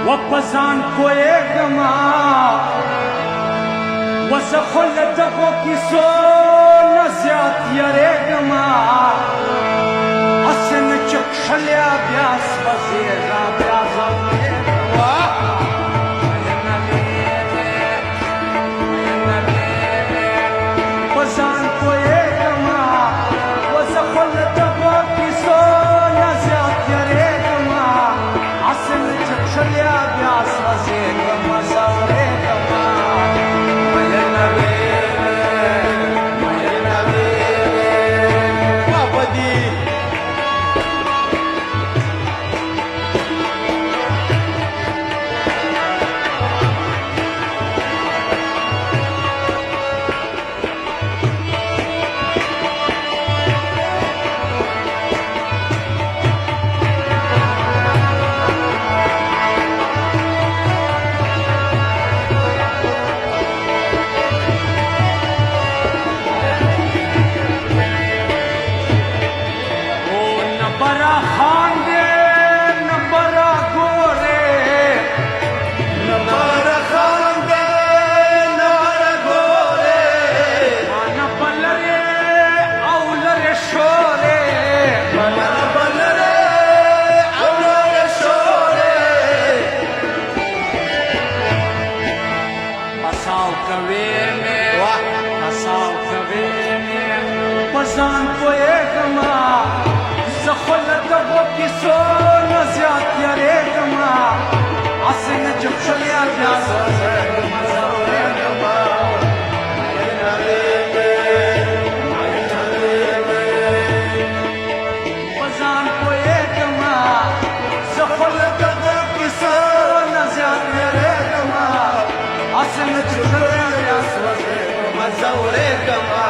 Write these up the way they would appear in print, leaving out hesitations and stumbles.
وپسان پوئیگما وزخلتگو کسو نزیاد یریگما اسن چکشلیا بیاس وزیرا بیازم پسان پوئیگما وزخلتگو کسو نزیاد یریگما اسن چکشلیا بیاس وزیرا زوریگما پسان پوئیگما زخلتگو کسو نزیاد یریگما اسن چکشلیا بیاس وزیرا زوریگما پسان پوئیگما زخلتگو کسو نزیاد یریگما اسن چکشلیا بیاس وزیرا زوریگما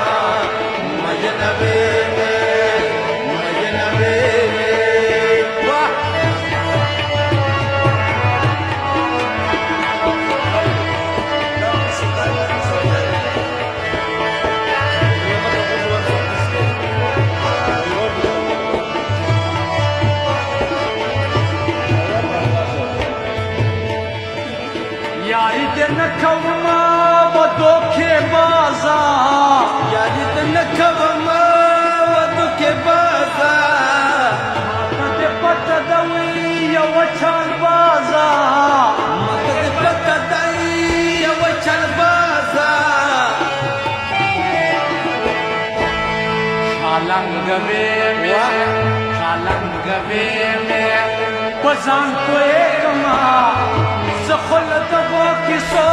یاری دن کوما ودو کے بازا یاری دن کوما ودو کے بازا مدد پتا دوی یو چال بازا مدد پتا دوی یو چال بازا خالنگ وی پسان پوئیگما زخلتگو کسو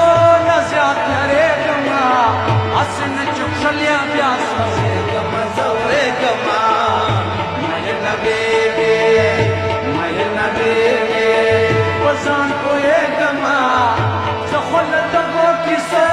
نزیاد یریگما اسن چکشلیا بیاس وزیرا زوریگما مینا بیبی پسان پوئیگما زخلتگو کسو